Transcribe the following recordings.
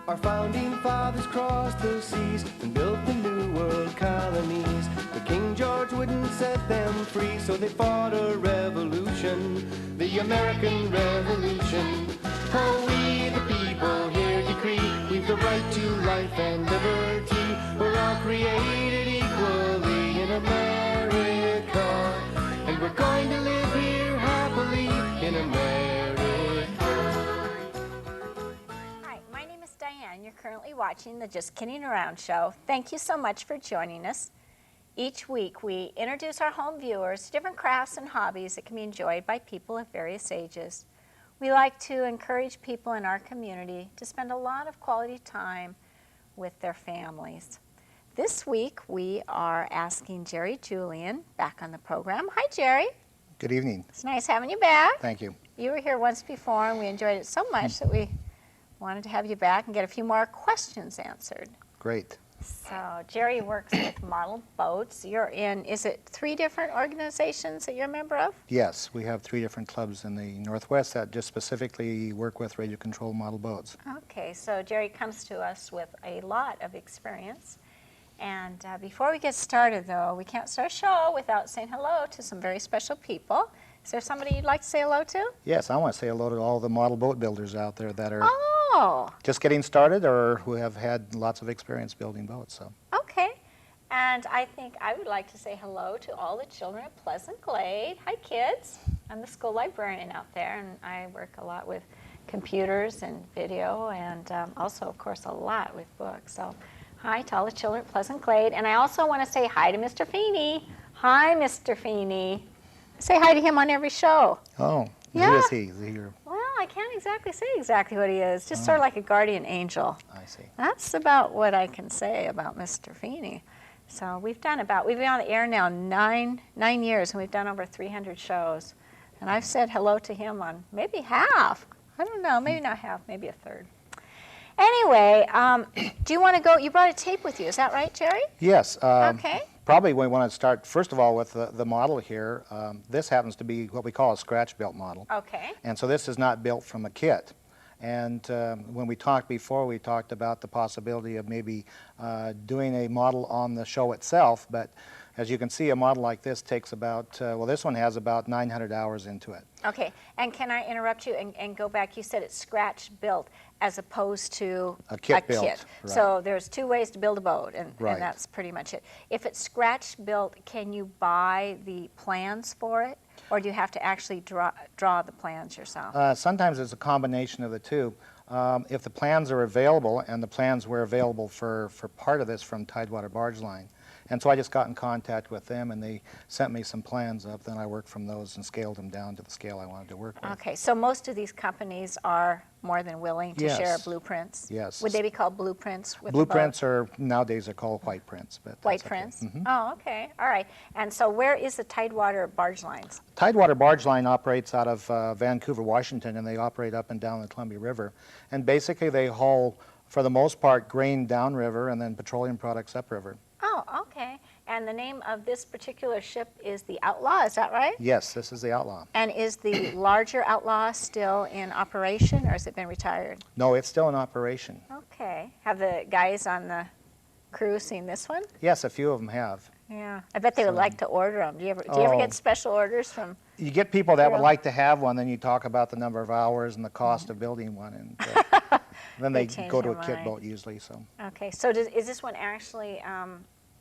Our founding fathers crossed the seas and built the new world colonies. But King George wouldn't set them free, so they fought a revolution, the American Revolution. Oh, we the people here decree, we've the right to life and liberty. We're all created equally in America, and we're going to live here happily in America. Hi, my name is Diane. You're currently watching the Just Kidding Around show. Thank you so much for joining us. Each week we introduce our home viewers to different crafts and hobbies that can be enjoyed by people of various ages. We like to encourage people in our community to spend a lot of quality time with their families. This week we are asking Jerry Julian back on the program. Hi, Jerry. Good evening. It's nice having you back. Thank you. You were here once before and we enjoyed it so much that we wanted to have you back and get a few more questions answered. Great. So Jerry works with model boats. You're in, is it 3 different organizations that you're a member of? Yes, we have 3 different clubs in the Northwest that just specifically work with radio-controlled model boats. Okay, so Jerry comes to us with a lot of experience. And before we get started, though, we can't start a show without saying hello to some very special people. Is there somebody you'd like to say hello to? Yes, I want to say hello to all the model boat builders out there that are just getting started or who have had lots of experience building boats. So. Okay, and I think I would like to say hello to all the children at Pleasant Glade. Hi, kids. I'm the school librarian out there, and I work a lot with computers and video, and also, of course, a lot with books. So, hi to all the children at Pleasant Glade, and I also want to say hi to Mr. Feeney. Hi, Mr. Feeney. Say hi to him on every show. Oh, yeah. Who is he? Is he your... Well, I can't exactly say exactly what he is. Just sort of like a guardian angel. I see. That's about what I can say about Mr. Feeney. So we've been on the air now nine years, and we've done over 300 shows. And I've said hello to him on maybe half. I don't know, maybe not half, maybe a third. Anyway, do you want to go? You brought a tape with you, is that right, Jerry? Yes. Okay. Probably we want to start, first of all, with the model here. This happens to be what we call a scratch-built model. Okay. And so this is not built from a kit. And when we talked before, we talked about the possibility of maybe doing a model on the show itself. But as you can see, a model like this takes about, well, this one has about 900 hours into it. Okay. And can I interrupt you and go back? You said it's scratch-built as opposed to a kit built. Right. So there's 2 ways to build a boat, and that's pretty much it. If it's scratch-built, can you buy the plans for it? Or do you have to actually draw the plans yourself? Sometimes it's a combination of the two. If the plans are available, and the plans were available for part of this from Tidewater Barge Line, and so I just got in contact with them, and they sent me some plans up. Then I worked from those and scaled them down to the scale I wanted to work with. Okay, so most of these companies are more than willing to share blueprints? Yes. Would they be called blueprints? With blueprints are, nowadays they're called white prints. But white prints? Okay. Oh, okay. All right. And so where is the Tidewater Barge Lines? Tidewater Barge Line operates out of Vancouver, Washington, and they operate up and down the Columbia River. And basically they haul, for the most part, grain downriver and then petroleum products upriver. Oh, okay. And the name of this particular ship is the Outlaw, is that right? Yes, this is the Outlaw. And is the larger Outlaw still in operation, or has it been retired? No, it's still in operation. Okay. Have the guys on the crew seen this one? Yes, a few of them have. Yeah. I bet they would like to order them. Do you ever get special orders from? You get people that would like to have one, then you talk about the number of hours and the cost of building one, and then they go to a kit boat usually. So. Okay, so is this one actually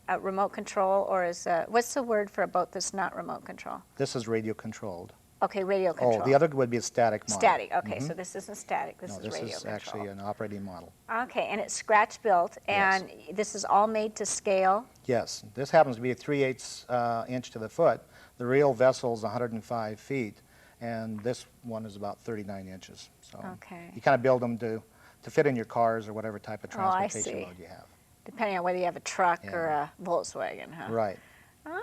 a remote control, or is what's the word for a boat that's not remote control? This is radio controlled. Okay, radio control. Oh, the other would be a static model. Static. Okay, so this isn't static. This is radio control. This is actually an operating model. Okay, and it's scratch built, and this is all made to scale. Yes, this happens to be a 3/8 inch to the foot. The real vessel is 105 feet, and this one is about 39 inches. So you kind of build them to fit in your cars or whatever type of transportation mode you have. Depending on whether you have a truck or a Volkswagen, huh? Right.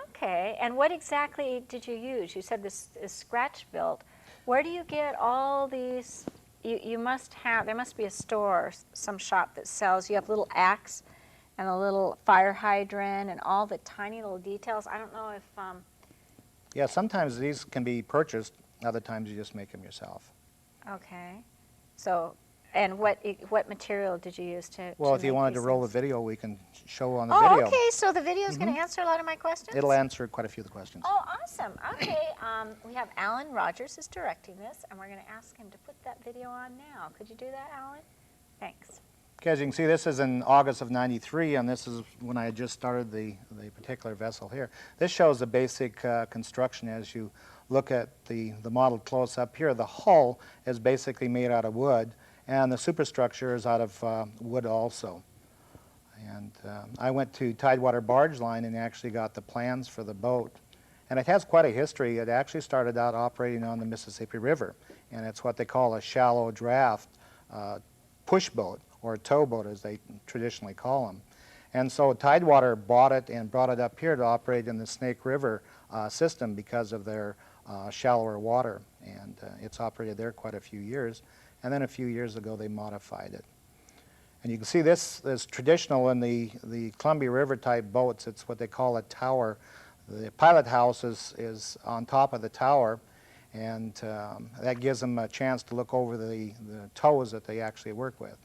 Okay, and what exactly did you use? You said this is scratch built. Where do you get all these? You must have, there must be a store, some shop that sells, you have a little axe and a little fire hydrant and all the tiny little details. I don't know if... Yeah, sometimes these can be purchased, other times you just make them yourself. Okay. So And what material did you use to Well, if you make wanted to these roll the things? video, we can show on the Oh, video. okay, so the video is going to answer a lot of my questions? It'll answer quite a few of the questions. Oh, awesome. Okay, we have Alan Rogers is directing this, and we're going to ask him to put that video on now. Could you do that, Alan? Thanks. Okay, as you can see, this is in August of '93, and this is when I had just started the particular vessel here. This shows the basic construction as you look at the model close up here. The hull is basically made out of wood, and the superstructure is out of wood also. And I went to Tidewater Barge Line and actually got the plans for the boat. And it has quite a history. It actually started out operating on the Mississippi River, and it's what they call a shallow draft push boat, or a towboat as they traditionally call them. And so Tidewater bought it and brought it up here to operate in the Snake River system because of their shallower water. And it's operated there quite a few years. And then a few years ago they modified it. And you can see this is traditional in the Columbia River type boats. It's what they call a tower. The pilot house is on top of the tower, and that gives them a chance to look over the tows that they actually work with.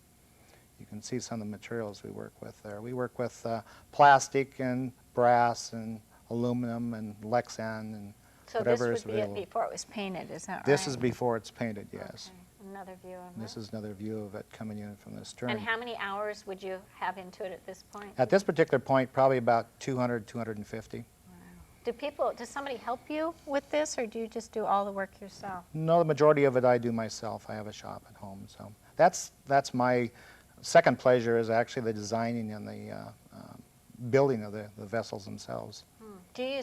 You can see some of the materials we work with there. We work with plastic and brass and aluminum and Lexan and whatever is available. So this would be before it was painted, is that right? This is before it's painted, yes. Okay. Another view of it. This is another view of it coming in from the stern. And how many hours would you have into it at this point? At this particular point, probably about 200, 250. Does somebody help you with this, or do you just do all the work yourself? No, the majority of it I do myself. I have a shop at home, so that's my second pleasure, is actually the designing and the building of the vessels themselves.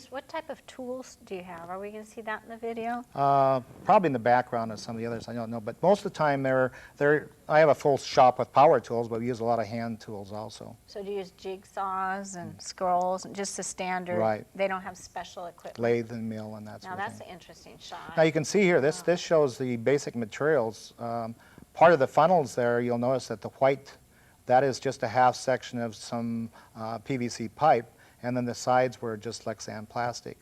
What type of tools do you have? Are we going to see that in the video? Probably in the background of some of the others, I don't know, but most of the time I have a full shop with power tools, but we use a lot of hand tools also. So do you use jigsaws and scrolls and just the standard? Right. They don't have special equipment? Lathe and mill and that sort of thing. Now that's an interesting shot. Now you can see here, this shows the basic materials. Part of the funnels there, you'll notice that the white, that is just a half section of some PVC pipe, and then the sides were just Lexan plastic.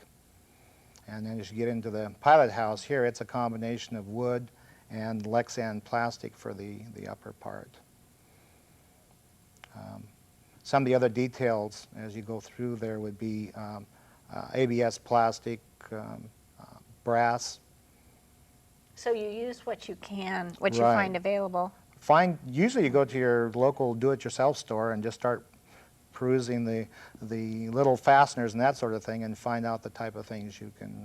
And then as you get into the pilot house here, it's a combination of wood and Lexan plastic for the upper part. Some of the other details as you go through there would be ABS plastic, brass. So you use what you can, what you Right. find available. Usually you go to your local do-it-yourself store and just start perusing the little fasteners and that sort of thing, and find out the type of things you can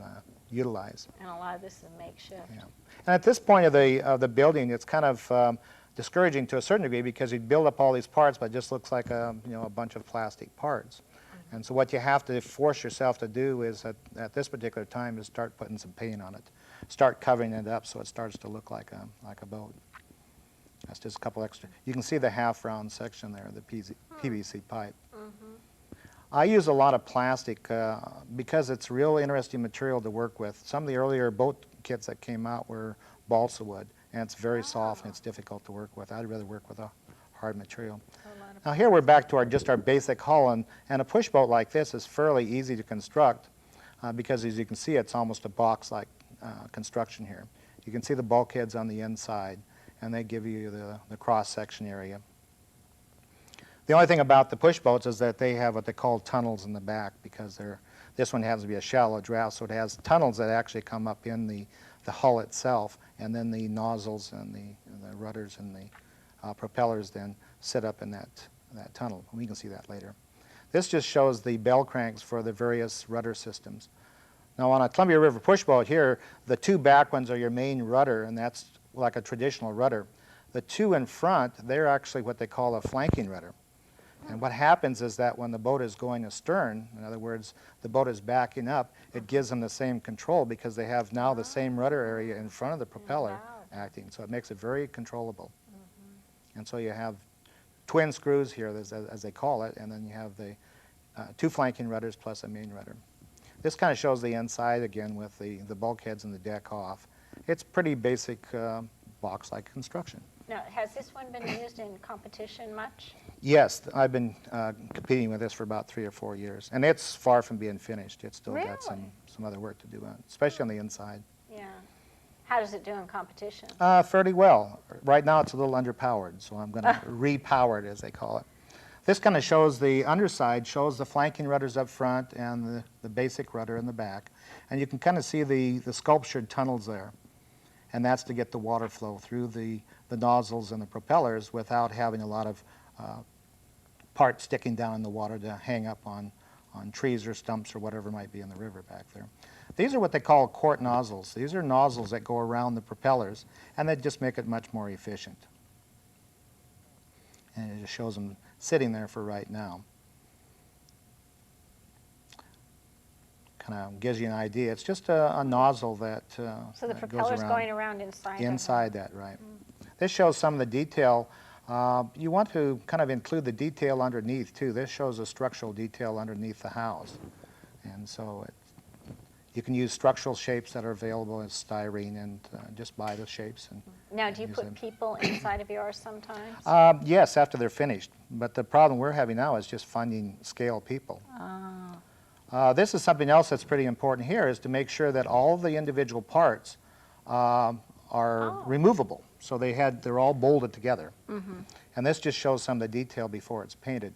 utilize. And a lot of this is makeshift. Yeah. And at this point of the building, it's kind of discouraging to a certain degree, because you build up all these parts, but it just looks like a bunch of plastic parts. And so what you have to force yourself to do is at this particular time is start putting some paint on it, start covering it up so it starts to look like a boat. That's just a couple extra. You can see the half round section there, the PVC pipe. I use a lot of plastic because it's real interesting material to work with. Some of the earlier boat kits that came out were balsa wood, and it's very soft and it's difficult to work with. I'd rather work with a hard material. Now here we're back to just our basic hull, and a push boat like this is fairly easy to construct because, as you can see, it's almost a box-like construction here. You can see the bulkheads on the inside, and they give you the cross-section area. The only thing about the push boats is that they have what they call tunnels in the back, because this one happens to be a shallow draft, so it has tunnels that actually come up in the hull itself, and then the nozzles and the rudders and the propellers then sit up in that tunnel. We can see that later. This just shows the bell cranks for the various rudder systems. Now on a Columbia River push boat here, the two back ones are your main rudder, and that's like a traditional rudder. The two in front, they're actually what they call a flanking rudder. And what happens is that when the boat is going astern, in other words, the boat is backing up, it gives them the same control because they have now the same rudder area in front of the propeller acting. So it makes it very controllable. And so you have twin screws here, as they call it, and then you have the two flanking rudders plus a main rudder. This kind of shows the inside again with the bulkheads and the deck off. It's pretty basic box-like construction. Now, has this one been used in competition much? Yes, I've been competing with this for about 3 or 4 years, and it's far from being finished. It's still got some other work to do on it, especially on the inside. Yeah. How does it do in competition? Fairly well. Right now it's a little underpowered, so I'm going to repower it, as they call it. This kind of shows the underside, shows the flanking rudders up front and the basic rudder in the back. And you can kind of see the sculptured tunnels there. And that's to get the water flow through the nozzles and the propellers without having a lot of parts sticking down in the water to hang up on trees or stumps or whatever might be in the river back there. These are what they call quart nozzles. These are nozzles that go around the propellers, and they just make it much more efficient. And it just shows them sitting there for right now. Kind of gives you an idea. It's just a nozzle that So the that propeller's goes around going around inside? inside that, right. This shows some of the detail. You want to kind of include the detail underneath, too. This shows a structural detail underneath the house. And so you can use structural shapes that are available as styrene and just buy the shapes. And Now, do you put people inside of yours sometimes? Yes, after they're finished. But the problem we're having now is just finding scale people. This is something else that's pretty important here, is to make sure that all of the individual parts are removable. So they're all bolted together. And this just shows some of the detail before it's painted.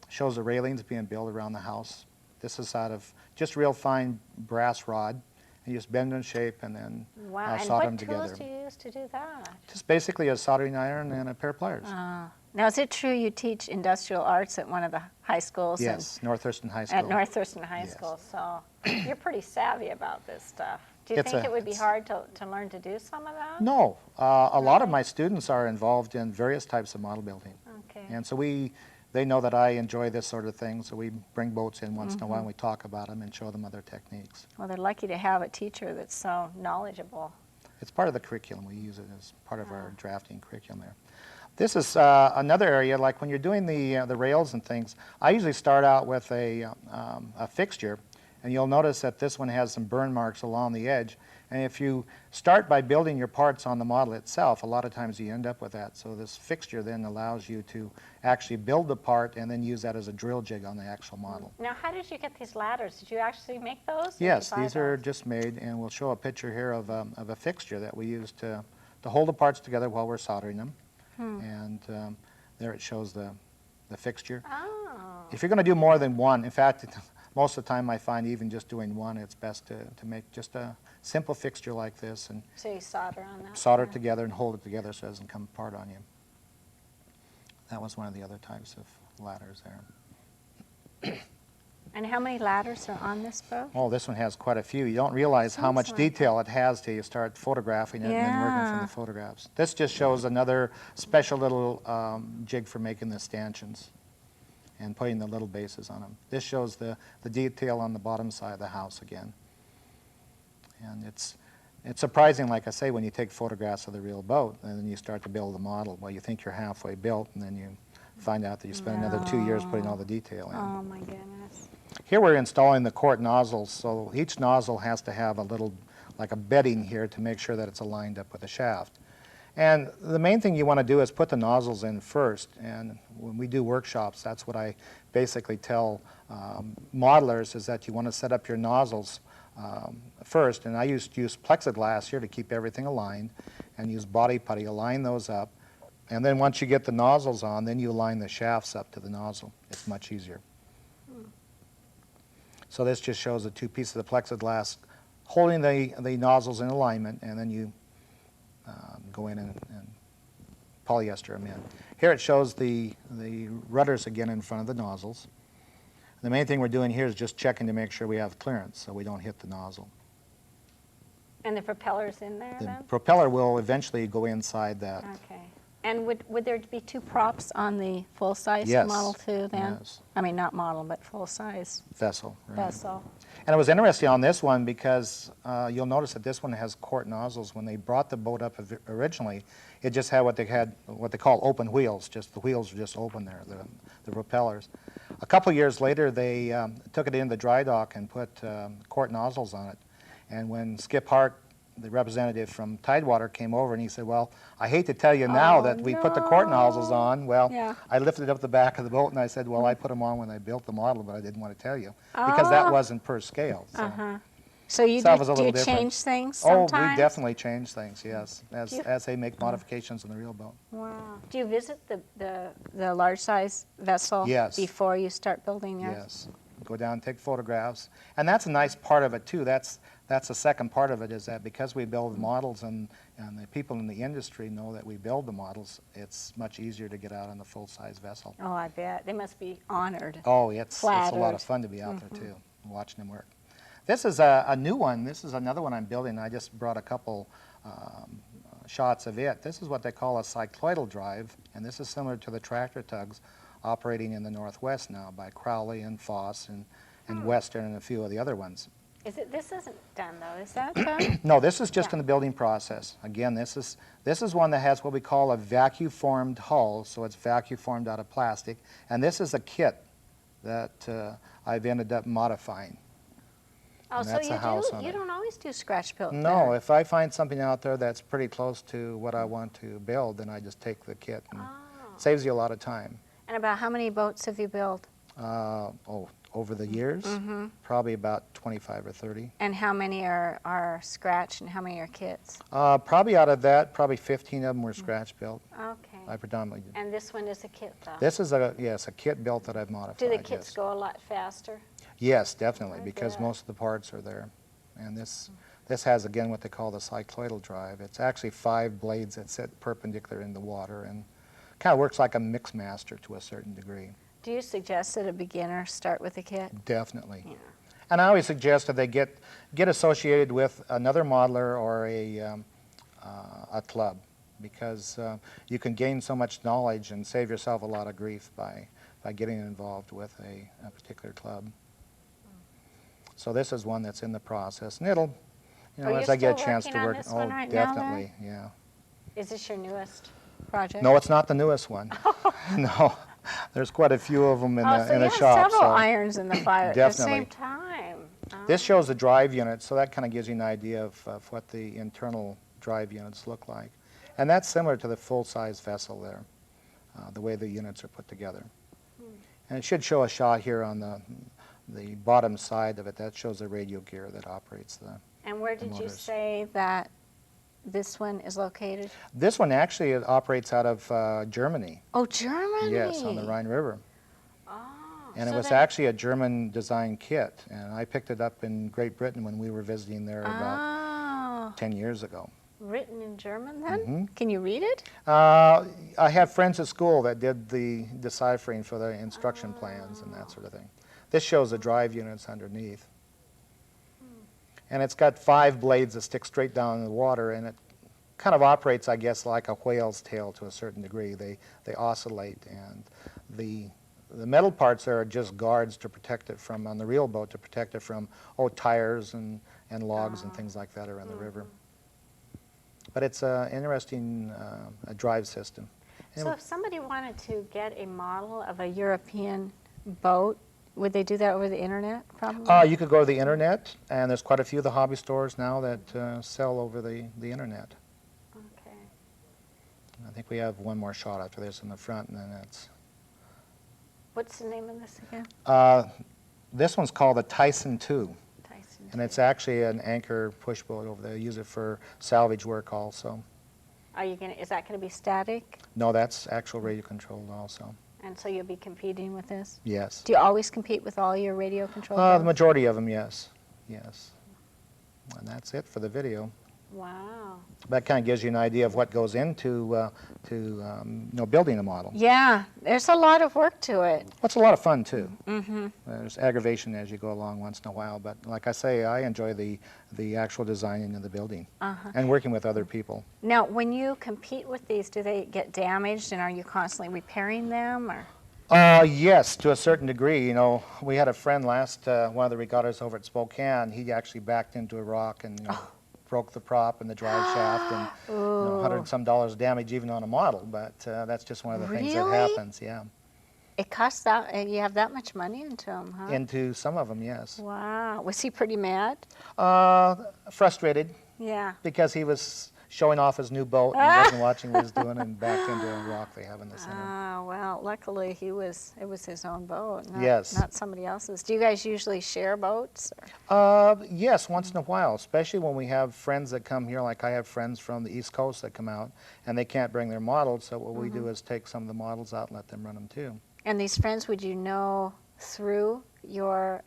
Shows the railings being built around the house. This is out of just real fine brass rod. And you just bend in shape and then solder them together. And what tools do you use to do that? Just basically a soldering iron and a pair of pliers. Now, is it true you teach industrial arts at one of the high schools? Yes, North Thurston High School. At North Thurston High Yes. School, so you're pretty savvy about this stuff. Do you think it would be hard to learn to do some of that? No. A lot of my students are involved in various types of model building. Okay. And so they know that I enjoy this sort of thing, so we bring boats in once in a while and we talk about them and show them other techniques. Well, they're lucky to have a teacher that's so knowledgeable. It's part of the curriculum. We use it as part of our drafting curriculum there. This is another area, like when you're doing the rails and things, I usually start out with a fixture, and you'll notice that this one has some burn marks along the edge. And if you start by building your parts on the model itself, a lot of times you end up with that. So this fixture then allows you to actually build the part and then use that as a drill jig on the actual model. Now, how did you get these ladders? Did you actually make those? Yes, these are just made, and we'll show a picture here of a fixture that we use to hold the parts together while we're soldering them. And there it shows the fixture. Oh. If you're going to do more than one, in fact, most of the time I find even just doing one, it's best to make just a simple fixture like this and So you solder on that? solder it together and hold it together so it doesn't come apart on you. That was one of the other types of ladders there. And how many ladders are on this boat? Oh, this one has quite a few. You don't realize how much detail it has till you start photographing it and then working from the photographs. This just shows another special little jig for making the stanchions and putting the little bases on them. This shows the detail on the bottom side of the house again. And it's surprising, like I say, when you take photographs of the real boat and then you start to build the model. Well, you think you're halfway built, and then you find out that you spent another 2 years putting all the detail in. Oh, my goodness. Here we're installing the quart nozzles, so each nozzle has to have a little, like a bedding here to make sure that it's aligned up with the shaft. And the main thing you want to do is put the nozzles in first, and when we do workshops, that's what I basically tell modelers, is that you want to set up your nozzles first, and I used to use plexiglass here to keep everything aligned, and use body putty, align those up, and then once you get the nozzles on, then you align the shafts up to the nozzle. It's much easier. So this just shows the two pieces of plexiglass holding the nozzles in alignment, and then you go in and polyester them in. Here it shows the rudders again in front of the nozzles. The main thing we're doing here is just checking to make sure we have clearance so we don't hit the nozzle. And the propeller's in there The then? propeller will eventually go inside that. Okay. And would there be two props on the full-size Yes. model too then? Yes. I mean, not model, but full-size Vessel. Right. vessel. And it was interesting on this one because you'll notice that this one has quart nozzles. When they brought the boat up originally, it just had what they call open wheels. Just the wheels were just open there, the propellers. A couple years later, they took it into the dry dock and put quart nozzles on it. And when Skip Hart, the representative from Tidewater, came over and he said, well, I hate to tell you now that we put the quart nozzles on. Well, Yeah. I lifted up the back of the boat and I said, well, I put them on when I built the model, but I didn't want to tell you because that wasn't per scale. So. So you So that was a do you little different. change things Oh, sometimes? we definitely change things, yes, you- as they make modifications in the real boat. Wow. Do you visit the large size vessel Yes. before you start building yours? Yes. Go down and take photographs. And that's a nice part of it, too. That's the second part of it, is that because we build the models and the people in the industry know that we build the models, it's much easier to get out on the full-size vessel. Oh, I bet. They must be honored. Oh, it's a lot Flattered. of fun to be out there, too, watching them work. This is a new one. This is another one I'm building. I just brought a couple shots of it. This is what they call a cycloidal drive, and this is similar to the tractor tugs operating in the Northwest now by Crowley and Foss and Western and a few of the other ones. This isn't done, though, is that done? No, this is just Yeah. in the building process. Again, this is one that has what we call a vacuum-formed hull, so it's vacuum-formed out of plastic, and this is a kit that I've ended up modifying. Oh, And so that's a house on you it. don't always do scratch built No, there. if I find something out there that's pretty close to what I want to build, then I just take the kit, and it saves you a lot of time. And about how many boats have you built? Over the years, probably about 25 or 30. And how many are scratch and how many are kits? Probably out of that, probably 15 of them were scratch built. Okay. I predominantly did. And this one is a kit, though? This is a kit built that I've modified. Do the kits yes. go a lot faster? Yes, definitely, I because bet. most of the parts are there. And this has, again, what they call the cycloidal drive. It's actually 5 blades that sit perpendicular in the water and kind of works like a mix master to a certain degree. Do you suggest that a beginner start with a kit? Definitely. Yeah. And I always suggest that they get associated with another modeler or a club, because you can gain so much knowledge and save yourself a lot of grief by getting involved with a particular club. So this is one that's in the process, and it'll, Are you as I get a still chance to working on work. this one right now, then? definitely, yeah. Is this your newest project? No, it's not the newest one. No, there's quite a few of them in Oh, so the you shop. have several so irons in the fire at the Definitely. same time. Oh. This shows the drive unit, so that kind of gives you an idea of what the internal drive units look like. And that's similar to the full-size vessel there, the way the units are put together. And it should show a shot here on the bottom side of it. That shows the radio gear that operates the And where did you motors. say that this one is located? This one actually operates out of Germany. Oh, Germany. Yes, on the Rhine River. Oh, And it so was they- actually a German design kit, and I picked it up in Great Britain when we were visiting there about Oh, 10 years ago. written in German then? Mhm. Can you read it? I have friends at school that did the deciphering for the instruction plans and that sort of thing. This shows the drive units underneath. And it's got 5 blades that stick straight down in the water, and it kind of operates, I guess, like a whale's tail to a certain degree. They oscillate, and the metal parts are just guards to protect it from, on the real boat, to protect it from, tires and logs and things like that are in the river. But it's an interesting drive system. And So if somebody wanted to get a model of a European boat, would they do that over the internet, probably? you could go to the internet, and there's quite a few of the hobby stores now that sell over the internet. Okay. I think we have one more shot after this in the front, and then it's... What's the name of this again? This one's called the Tyson 2, Tyson. and it's actually an anchor push boat over there. Use it for salvage work also. Is that going to be static? No, that's actual radio controlled also. And so you'll be competing with this? Yes. Do you always compete with all your radio control The boats? majority of them, yes. Yes. And that's it for the video. Wow. That kind of gives you an idea of what goes into building a model. Yeah, there's a lot of work to it. Well, it's a lot of fun, too. There's aggravation as you go along once in a while, but like I say, I enjoy the actual designing of the building and working with other people. Now, when you compete with these, do they get damaged, and are you constantly repairing them, or? Yes, to a certain degree. You know, we had a friend last, one of the regattas over at Spokane, he actually backed into a rock and broke the prop and the drive shaft, and $100 and some damage even on a model, but that's just one of the things that Really? happens, yeah. It costs that, and you have that much money into them, huh? Into some of them, yes. Wow. Was he pretty mad? Frustrated, Yeah. because he was showing off his new boat and wasn't watching what he was doing and backed into a rock they have in the center. Well, luckily it was his own boat, Yes. not somebody else's. Do you guys usually share boats? Yes, once in a while, especially when we have friends that come here, like I have friends from the East Coast that come out, and they can't bring their models, so what we do is take some of the models out and let them run them too. And these friends, would you know through your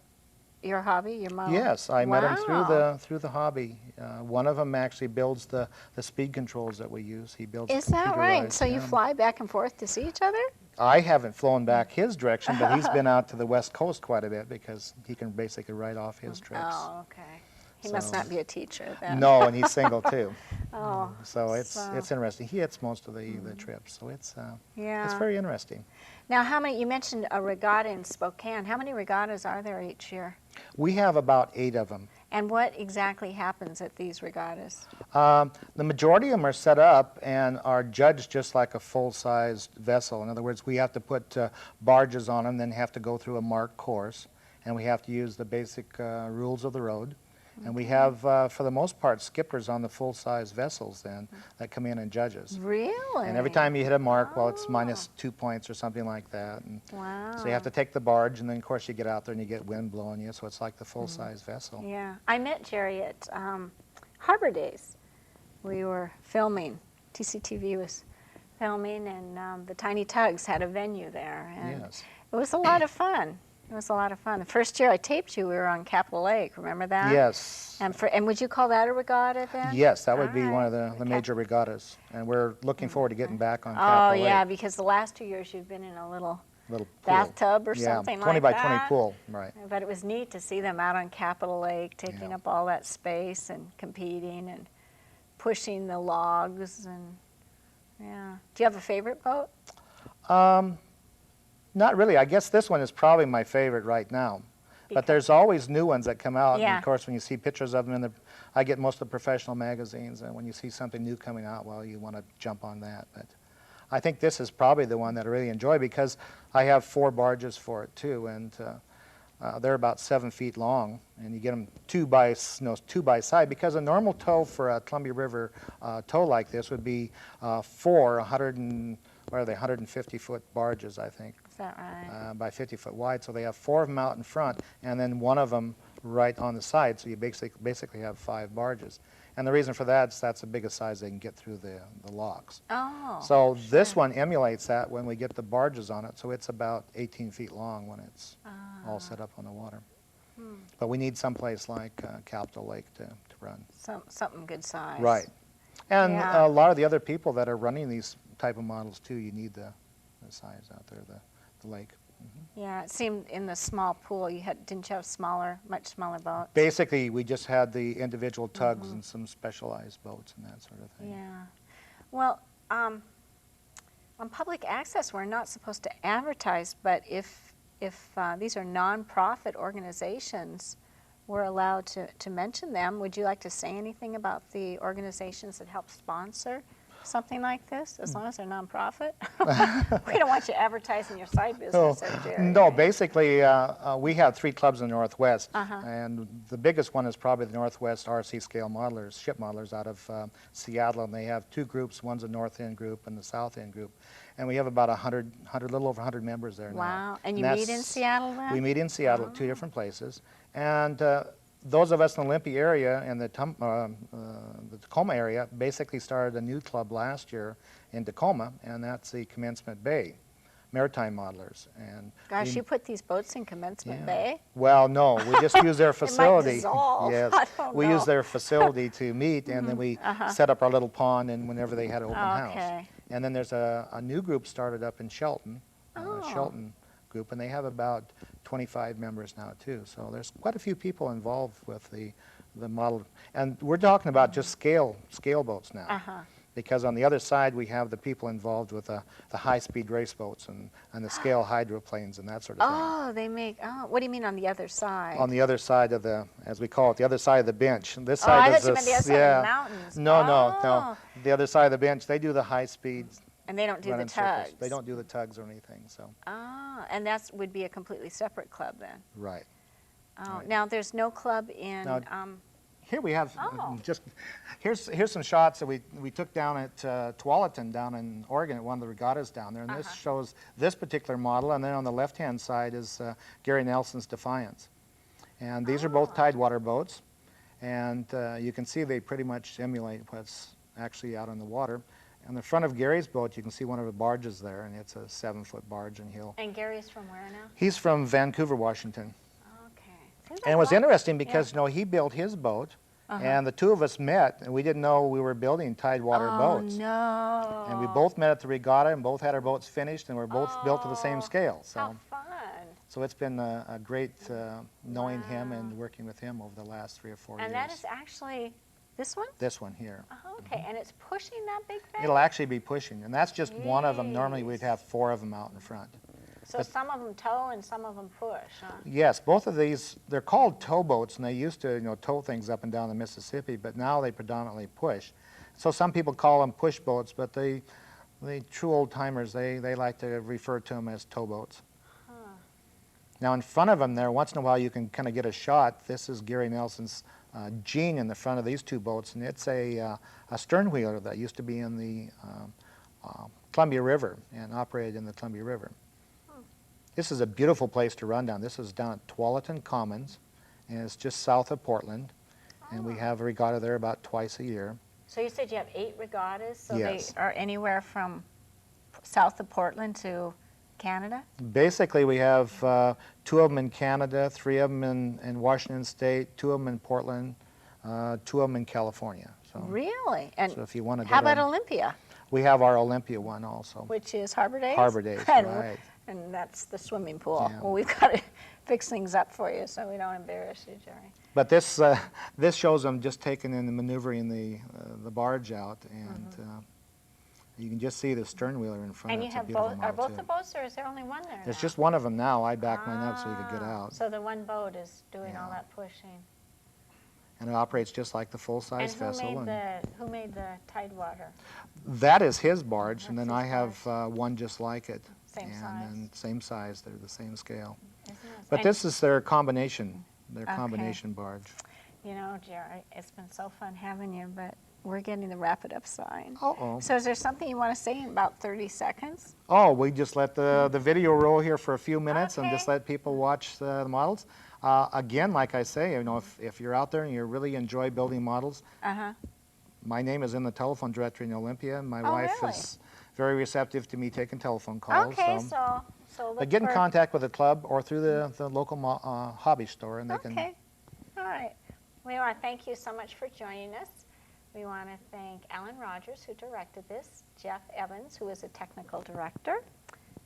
hobby, your model? Yes, I met him Wow. through the hobby. One of them actually builds the speed controls that we use. He builds Is that right? So you yeah. fly back and forth to see each other? I haven't flown back his direction, but he's been out to the West Coast quite a bit because he can basically write off his trips. Oh, okay. He must So- not be a teacher then. No, and he's single too. Oh, So it's so- interesting. He hits most of the trips, so it's yeah. very interesting. Now, how many? You mentioned a regatta in Spokane. How many regattas are there each year? We have about 8 of them. And what exactly happens at these regattas? The majority of them are set up and are judged just like a full-sized vessel. In other words, we have to put barges on them, then have to go through a marked course, and we have to use the basic rules of the road. And we have, for the most part, skippers on the full-size vessels then that come in and judge us. Really? And every time you hit a mark, well, it's minus 2 points or something like that. And Wow. so you have to take the barge, and then, of course, you get out there and you get wind blowing you, so it's like the full-size vessel. Yeah. I met Jerry at Harbor Days. We were filming. TCTV was filming, and the Tiny Tugs had a venue there. And Yes. it was a lot of fun. It was a lot of fun. The first year I taped you, we were on Capitol Lake. Remember that? Yes. And would you call that a regatta then? Yes, that would be All one right. of the major regattas, and we're looking forward to getting back on Oh, Capitol yeah, Lake. because the last 2 years you've been in a little Little pool. bathtub or Yeah, something 20 like by that. 20 pool, right. But it was neat to see them out on Capitol Lake, taking Yeah. up all that space and competing and pushing the logs and yeah. Do you have a favorite boat? Not really. I guess this one is probably my favorite right now. But there's always new ones that come out, and Yeah. of course when you see pictures of them I get most of the professional magazines, and when you see something new coming out, well, you want to jump on that. But I think this is probably the one that I really enjoy because I have 4 barges for it too, and they're about 7 feet long, and you get them two by side, because a normal tow for a Columbia River tow like this would be 150-foot barges, I think. Is that right? By 50 foot wide, so they have 4 of them out in front and then 1 of them right on the side, so you basically have 5 barges. And the reason for that is that's the biggest size they can get through the locks. Oh. So this one emulates that when we get the barges on it, so it's about 18 feet long when it's all set up on the water. But we need someplace like Capitol Lake to run. Something good size. Right. And Yeah. a lot of the other people that are running these type of models too, you need the size out there, the lake. Yeah, it seemed in the small pool didn't you have much smaller boats? Basically, we just had the individual tugs and some specialized boats and that sort of thing. Yeah. Well, on public access, we're not supposed to advertise, but if these are nonprofit organizations, we're allowed to mention them. Would you like to say anything about the organizations that help sponsor something like this, as long as they're nonprofit? We don't want you advertising your side business, Jerry. No, basically, we have 3 clubs in the Northwest, Uh-huh. and the biggest one is probably the Northwest RC Scale Modelers, ship modelers out of Seattle, and they have 2 groups. One's a North End group and the South End group, and we have about a little over 100 members there now. Wow, and you meet in that's- Seattle then? We meet in Seattle at 2 different places, and those of us in the Olympia area and the Tacoma area basically started a new club last year in Tacoma, and that's the Commencement Bay Maritime Modelers. And Gosh, you put these boats in Commencement Bay? well, no, we just use their facility. dissolve. Yes, I don't we know. use their facility to meet, and then we set up our little pond, and whenever they had an open house. Okay. And then there's a new group started up in Shelton, Oh. Shelton group, and they have about 25 members now too. So there's quite a few people involved with the model, and we're talking about just scale boats now. Because on the other side we have the people involved with the high-speed race boats and the scale hydroplanes and that sort of thing. Oh, what do you mean on the other side? On the other side of as we call it, the other side of the bench. And this Oh, side I is thought you meant the other side of the mountains. No, Oh. no. The other side of the bench, they do the high-speed And they don't do the running circles. tugs? They don't do the tugs or anything, so. Ah, and that would be a completely separate club then? Right. Oh, Right. now there's no club in Now, Here we have Oh. here's some shots that we took down at Tualatin down in Oregon at one of the regattas down there, and this shows this particular model, and then on the left-hand side is Gary Nelson's Defiance. And these are both Tidewater boats, and you can see they pretty much emulate what's actually out on the water. On the front of Gary's boat, you can see one of the barges there, and it's a 7-foot barge, and And Gary's from where now? he's from Vancouver, Washington. Okay. And it was interesting because, you know, he built his boat, and the two of us met, and we didn't know we were building Tidewater boats. Oh, no. And we both met at the regatta, and both had our boats finished, and we're both built to the same scale. How fun. So it's been a great knowing him and working with him over the last 3 or 4 years. And that is actually this one? This one here. Oh, okay, and it's pushing that big thing? It'll actually be pushing, and that's just one of them. Normally we'd have 4 of them out in front. So some of them tow and some of them push, huh? Yes, both of these, they're called towboats, and they used to, you know, tow things up and down the Mississippi, but now they predominantly push. So some people call them push boats, but the true old timers, they like to refer to them as towboats. Now in front of them there, once in a while you can kind of get a shot. This is Gary Nelson's Jean in the front of these two boats, and it's a stern wheeler that used to be in the Columbia River and operated in the Columbia River. This is a beautiful place to run down. This is down at Tualatin Commons, and it's just south of Portland, and we have a regatta there about twice a year. So you said you have 8 regattas, so Yes. they are anywhere from south of Portland to Canada? Basically, we have 2 of them in Canada, 3 of them in Washington State, 2 of them in Portland, 2 of them in California. So, Really? And so if you want to how go about to, Olympia? we have our Olympia one also. Which is Harbor Days? Harbor Days, and, right. And that's the swimming pool. Yeah. Well, we've got to fix things up for you so we don't embarrass you, Jerry. But this this shows them just taking in and maneuvering the barge out, and you can just see the stern wheeler in front. And you It's a have beautiful both, are model, both too. the boats, or is there only one there There's now? just one of them now. I backed mine up so we could get out. So the one boat is doing all Yeah. that pushing. And it operates just like the full-size And vessel. who made the Tidewater? That is his barge, and then That's I his have one just like it. Same and size. then same size, they're the same scale. Isn't it? But And, this is their combination, Okay. combination barge. You know, Jerry, it's been so fun having you, but we're getting the wrap it up sign. Uh-oh. So is there something you want to say in about 30 seconds? Oh, we just let the video roll here for a few minutes and just Okay. let people watch the models. Again, like I say, you know, if you're out there and you really enjoy building models, Uh-huh. my name is in the telephone directory in Olympia. My Oh, wife really? is very receptive to me taking telephone calls. Okay, so so but get in for- contact with the club or through the local hobby store, and they can. Okay, all right. We want to thank you so much for joining us. We want to thank Alan Rogers, who directed this, Jeff Evans, who is a technical director.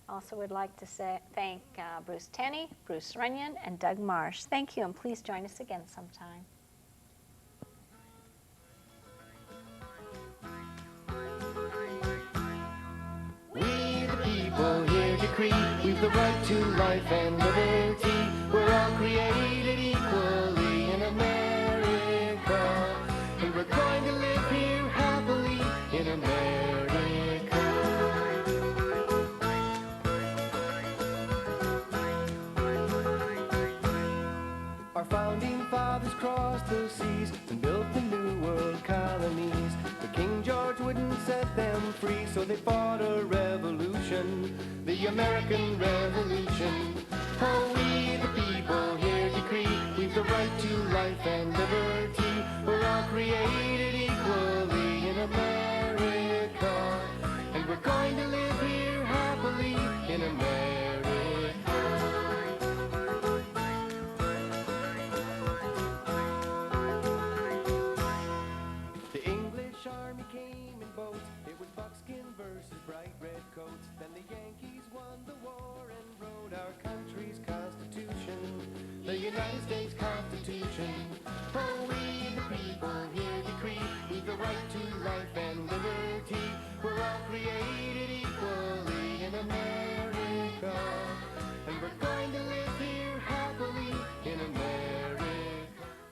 Also would like to thank Bruce Tenney, Bruce Runyon, and Doug Marsh. Thank you, and please join us again sometime. We the people here decree we've the right to life and liberty. We're all created equally in America, and we're going to live here happily in America. Our founding fathers crossed the seas and built the new world colonies. But King George wouldn't set them free, so they fought a revolution, the American Revolution. Oh, we the people here decree we've the right to life and liberty. We're all created equally in America, and we're going to live here happily in America. The English army came in boats. It was buckskin versus bright red coats. Then the Yankees won the war and wrote our country's constitution, the United States Constitution. Oh, we the people here decree we've the right to life and liberty. We're all created